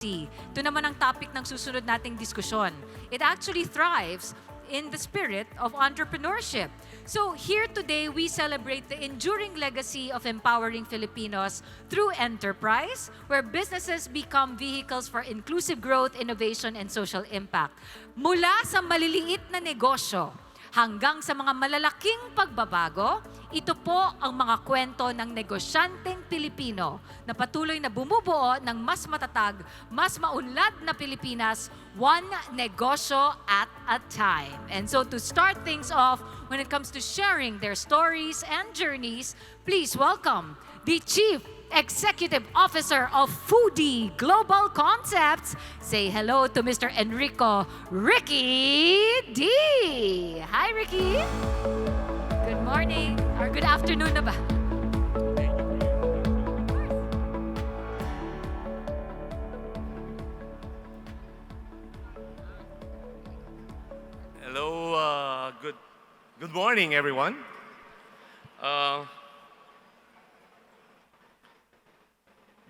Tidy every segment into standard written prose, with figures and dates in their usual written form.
Ito naman ang topic ng susunod nating diskusyon. It actually thrives in the spirit of entrepreneurship. So here today, we celebrate the enduring legacy of empowering Filipinos through enterprise, where businesses become vehicles for inclusive growth, innovation, and social impact. Mula sa maliliit na negosyo hanggang sa mga malalaking pagbabago, ito po ang mga kwento ng negosyanteng Pilipino na patuloy na bumubuo ng mas matatag, mas maunlad na Pilipinas, one negosyo at a time. And so to start things off, when it comes to sharing their stories and journeys, please welcome the Chief Executive Officer of Foodie Global Concepts. Say hello to Mr. Enrico Ricky D. Hi, Ricky. Good morning, or good afternoon na ba? Hello, good morning, everyone.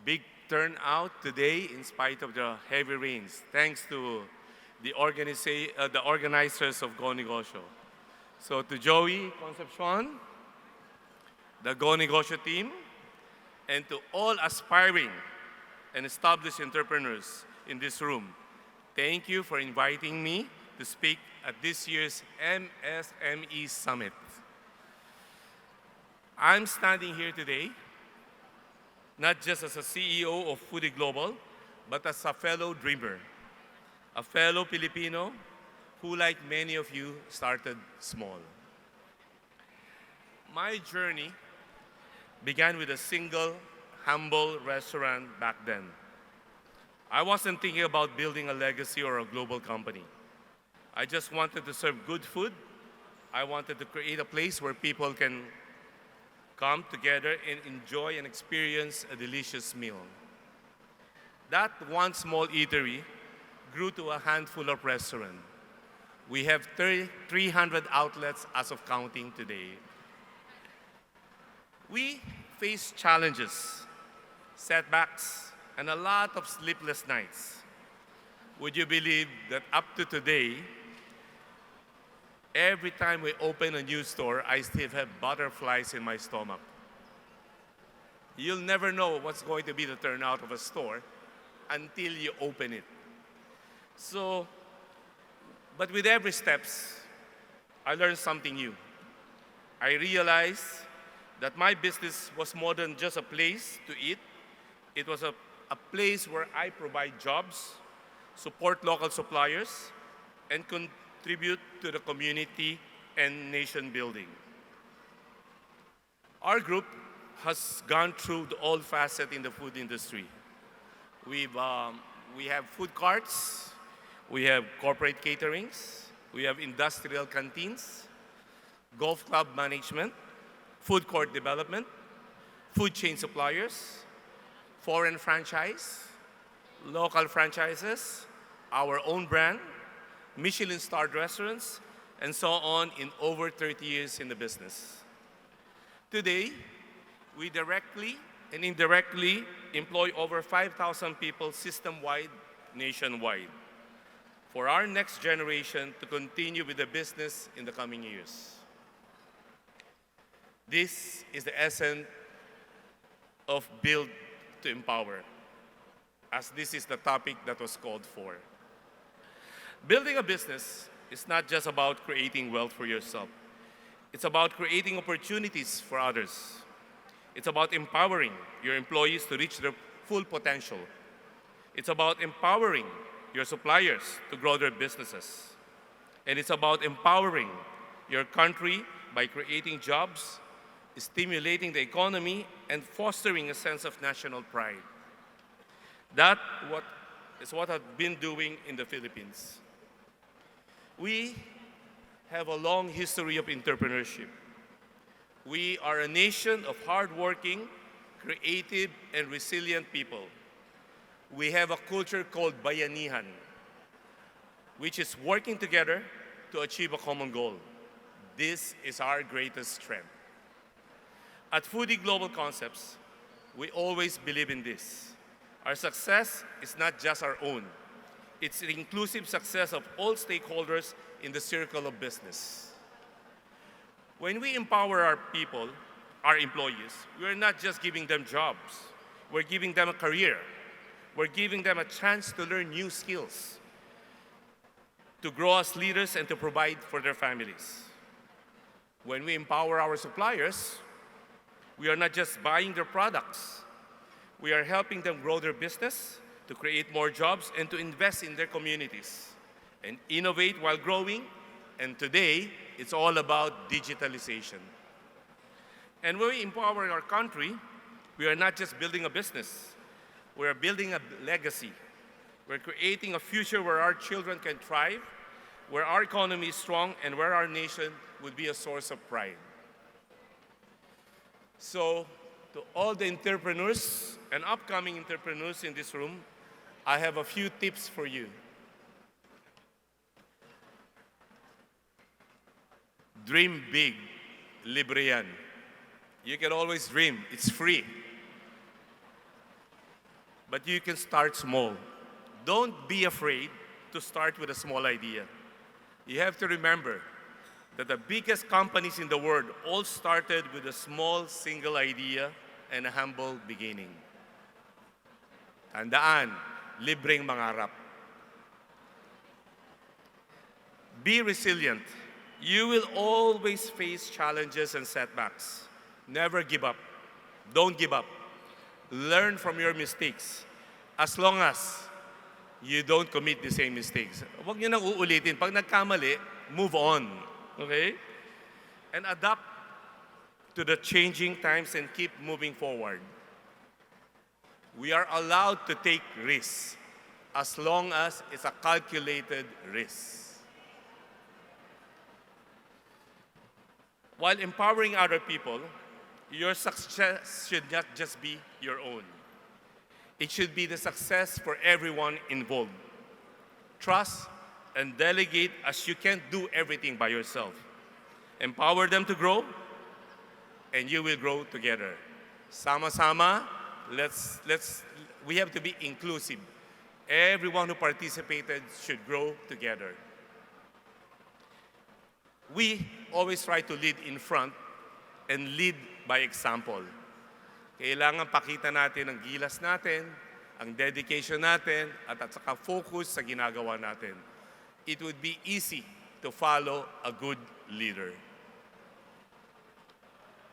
Big turnout today in spite of the heavy rains, thanks to the organizers of Go Negosyo. So to Joey Concepcion, the Go Negosyo team, and to all aspiring and established entrepreneurs in this room, thank you for inviting me to speak at this year's MSME Summit. I'm standing here today not just as a CEO of Foodie Global, but as a fellow dreamer, a fellow Filipino who, like many of you, started small. My journey began with a single, humble restaurant back then. I wasn't thinking about building a legacy or a global company. I just wanted to serve good food. I wanted to create a place where people can come together and enjoy and experience a delicious meal. That one small eatery grew to a handful of restaurants. We have 300 outlets as of counting today. We face challenges, setbacks, and a lot of sleepless nights. Would you believe that up to today, every time we open a new store, I still have butterflies in my stomach. You'll never know what's going to be the turnout of a store until you open it. So, but with every steps, I learned something new. I realized that my business was more than just a place to eat. It was a place where I provide jobs, support local suppliers, and contribute to the community and nation building. Our group has gone through the all facets in the food industry. We have food carts, we have corporate caterings, we have industrial canteens, golf club management, food court development, food chain suppliers, foreign franchise, local franchises, our own brand, Michelin-starred restaurants, and so on in over 30 years in the business. Today, we directly and indirectly employ over 5,000 people system-wide, nationwide, for our next generation to continue with the business in the coming years. This is the essence of Build to Empower, as this is the topic that was called for. Building a business is not just about creating wealth for yourself. It's about creating opportunities for others. It's about empowering your employees to reach their full potential. It's about empowering your suppliers to grow their businesses. And it's about empowering your country by creating jobs, stimulating the economy, and fostering a sense of national pride. That is what I've been doing in the Philippines. We have a long history of entrepreneurship. We are a nation of hardworking, creative, and resilient people. We have a culture called bayanihan, which is working together to achieve a common goal. This is our greatest strength. At Foodie Global Concepts, we always believe in this. Our success is not just our own. It's the inclusive success of all stakeholders in the circle of business. When we empower our people, our employees, we're not just giving them jobs. We're giving them a career. We're giving them a chance to learn new skills, to grow as leaders, and to provide for their families. When we empower our suppliers, we are not just buying their products. We are helping them grow their business, to create more jobs, and to invest in their communities, and innovate while growing. And today, it's all about digitalization. And when we empower our country, we are not just building a business. We are building a legacy. We're creating a future where our children can thrive, where our economy is strong, and where our nation would be a source of pride. So, to all the entrepreneurs and upcoming entrepreneurs in this room, I have a few tips for you. Dream big, libre yan. You can always dream, it's free. But you can start small. Don't be afraid to start with a small idea. You have to remember that the biggest companies in the world all started with a small single idea and a humble beginning. Tandaan, libreng mangarap. Be resilient. You will always face challenges and setbacks. Never give up. Don't give up. Learn from your mistakes. As long as you don't commit the same mistakes. Huwag niyo nang uulitin. Pag nagkamali, move on. Okay? And adapt to the changing times and keep moving forward. We are allowed to take risks as long as it's a calculated risk. While empowering other people, your success should not just be your own. It should be the success for everyone involved. Trust and delegate, as you can't do everything by yourself. Empower them to grow, and you will grow together. Sama-sama, we have to be inclusive. Everyone who participated should grow together. We always try to lead in front and lead by example. Kailangan pakita natin ang gilas natin, ang dedication natin, at saka focus sa ginagawa natin. It would be easy to follow a good leader.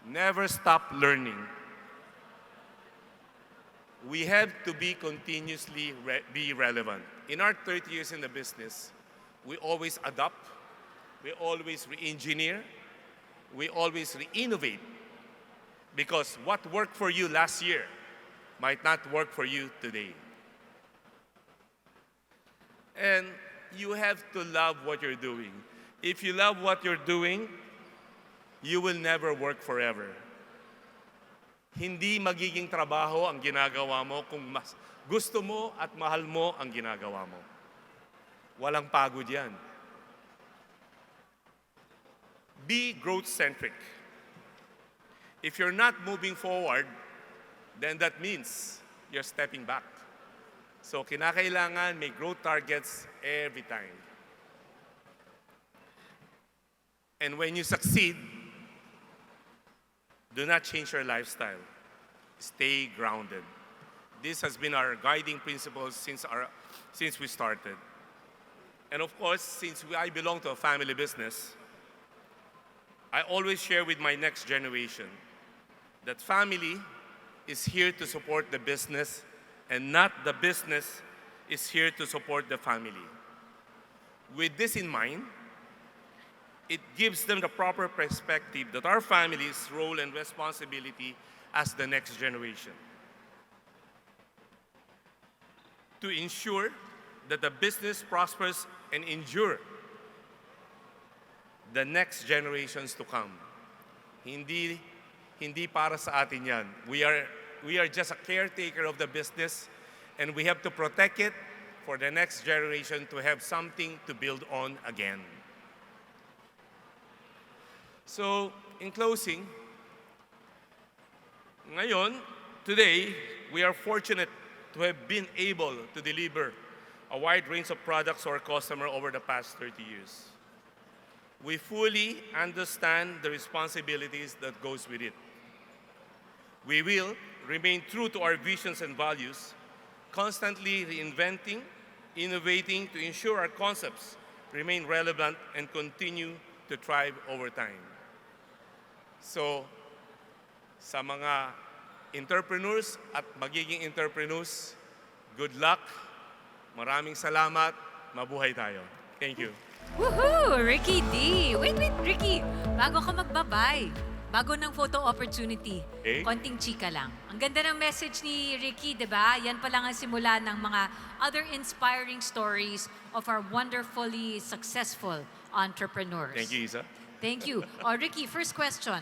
Never stop learning. We have to be continuously be relevant. In our 30 years in the business, we always adapt, we always re-engineer, we always re-innovate. Because what worked for you last year might not work for you today. And you have to love what you're doing. If you love what you're doing, you will never work forever. Hindi magiging trabaho ang ginagawa mo kung mas gusto mo at mahal mo ang ginagawa mo. Walang pagod yan. Be growth-centric. If you're not moving forward, then that means you're stepping back. So kinakailangan may growth targets every time. And when you succeed, do not change your lifestyle. Stay grounded. This has been our guiding principle since we started. And of course, since I belong to a family business, I always share with my next generation that family is here to support the business and not the business is here to support the family. With this in mind, it gives them the proper perspective that our family's role and responsibility as the next generation. To ensure that the business prospers and endure the next generations to come. Hindi para sa atin yan. We are just a caretaker of the business, and we have to protect it for the next generation to have something to build on again. So, in closing, today, we are fortunate to have been able to deliver a wide range of products to our customer over the past 30 years. We fully understand the responsibilities that goes with it. We will remain true to our visions and values, constantly reinventing, innovating to ensure our concepts remain relevant and continue to thrive over time. So, sa mga entrepreneurs at magiging entrepreneurs, good luck, maraming salamat, mabuhay tayo. Thank you. Woohoo! Ricky D! Wait, Ricky! Bago ka magbabay, bago ng photo opportunity, Okay. konting chika lang. Ang ganda ng message ni Ricky, di ba? Yan pa lang ang simula ng mga other inspiring stories of our wonderfully successful entrepreneurs. Thank you, Isa. Thank you. O, Ricky, first question.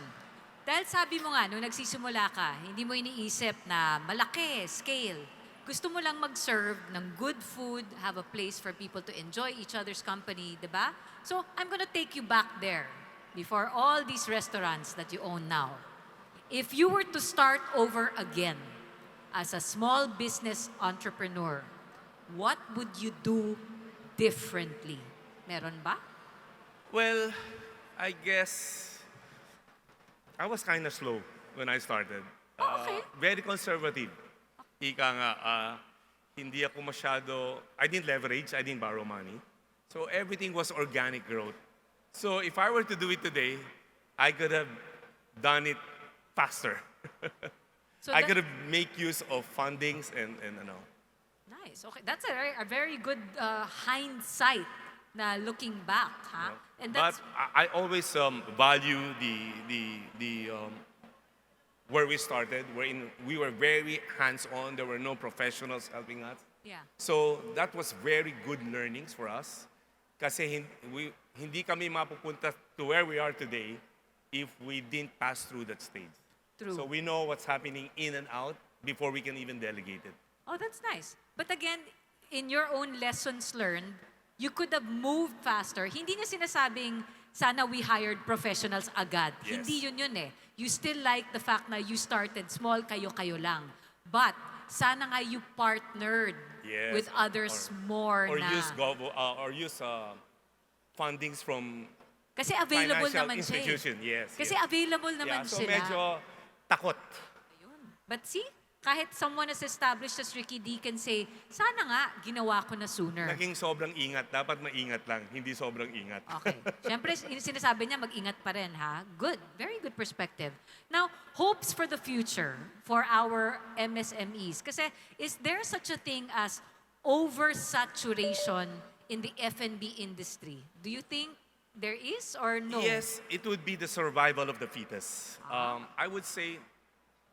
Dahil sabi mo nga, nung nagsisimula ka, hindi mo iniisip na malaki, scale. Gusto mo lang mag-serve ng good food, have a place for people to enjoy each other's company, di ba? So, I'm gonna take you back there before all these restaurants that you own now. If you were to start over again as a small business entrepreneur, what would you do differently? Meron ba? Well, I guess I was kind of slow when I started. Okay. Very conservative. Ika nga, hindi ako masyado, I didn't leverage, I didn't borrow money. So everything was organic growth. So if I were to do it today, I could have done it faster. So I that- could have make use of fundings and Nice. Okay, that's a very good hindsight na looking back, ha? And But that's I always value the where we started. We were very hands-on. There were no professionals helping us. yeah. So that was very good learnings for us. Kasi hindi kami mapupunta to where we are today if we didn't pass through that stage. True. So we know what's happening in and out before we can even delegate it. Oh, that's nice. But again, in your own lessons learned, you could have moved faster. Hindi niya sinasabing sana we hired professionals agad. Yes. Hindi yun eh. You still like the fact na you started small, kayo-kayo lang. But sana nga you partnered Yes. with others more Or na. use fundings from Kasi available financial naman siya eh. institution. Yes. Kasi yes. available naman So sila. medyo takot. Ayun. But see, kahit someone as established as Ricky D can say, sana nga, ginawa ko na sooner. Naging sobrang ingat. Dapat maingat lang, hindi sobrang ingat. Okay. Siyempre, sinasabi niya, mag-ingat pa rin, ha? Good. Very good perspective. Now, hopes for the future for our MSMEs. Kasi, is there such a thing as oversaturation in the F&B industry? Do you think there is or no? Yes, it would be the survival of the fittest. I would say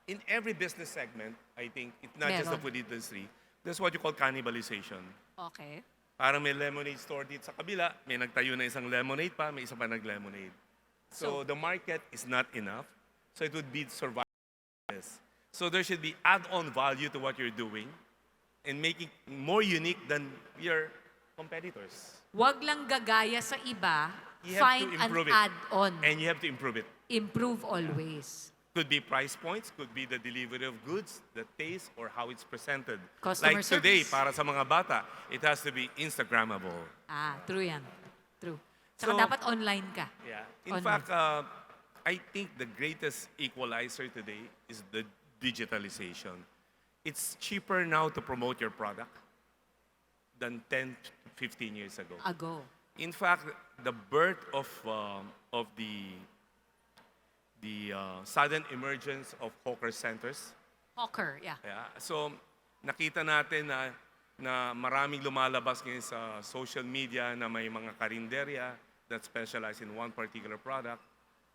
in every business segment, I think, it's not just the Meron. food industry, there's what you call cannibalization. Okay. Parang may lemonade store dito sa kabila, may nagtayo na isang lemonade pa, may isa pa nag-lemonade. So the market is not enough. So it would be survival. So there should be add-on value to what you're doing and make it more unique than your competitors. Wag lang gagaya sa iba, You have find to an improve it. add-on. And you have to improve it. Improve always. Could be price points, could be the delivery of goods, the taste, or how it's presented. Customer like today, service. para sa mga bata, it has to be Instagrammable. True yan. True. Saka So- dapat online ka. Yeah. In Online. fact, I think the greatest equalizer today is the digitalization. It's cheaper now to promote your product than 10, 15 years ago. Ago. In fact, the birth of the sudden emergence of hawker centers. Hawker, yeah. Yeah. So, nakita natin na maraming lumalabas ngayon sa social media na may mga karinderya that specialize in one particular product.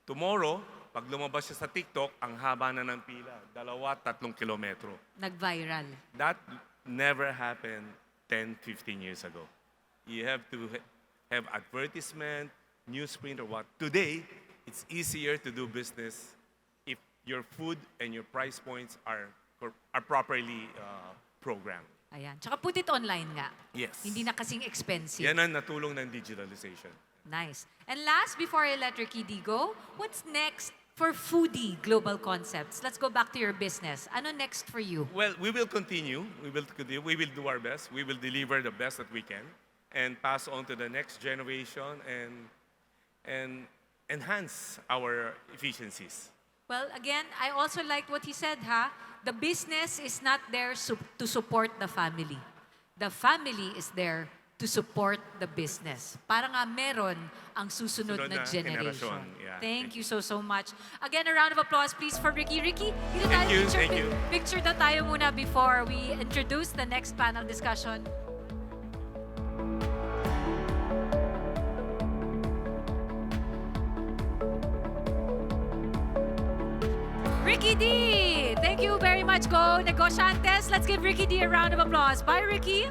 Tomorrow, pag lumabas siya sa TikTok, ang haba na ng pila, 2-3 kilometro. Nag-viral. That never happened 10, 15 years ago. You have to have advertisement, newsprint, or what. Today, it's easier to do business if your food and your price points are properly programmed. Ayan. Tsaka put it online nga. Yes. Hindi na kasing expensive. Yan ang natulong ng digitalization. Nice. And last, before I let Ricky D go, what's next For Foodie Global Concepts, let's go back to your business. Ano next for you? Well, we will continue. We will continue. We will do our best. We will deliver the best that we can and pass on to the next generation and enhance our efficiencies. Well, again, I also liked what he said, ha? The business is not there to support the family. The family is there to support the business. Para nga meron ang susunod Sunod na na generation. generasyon. Yeah. Thank you so much. Again, a round of applause please for Ricky. Ricky, dito tayo Thank you. picture na tayo muna before we introduce the next panel discussion. Ricky D! Thank you very much, Go Negosyantes. Let's give Ricky D a round of applause. Bye, Ricky.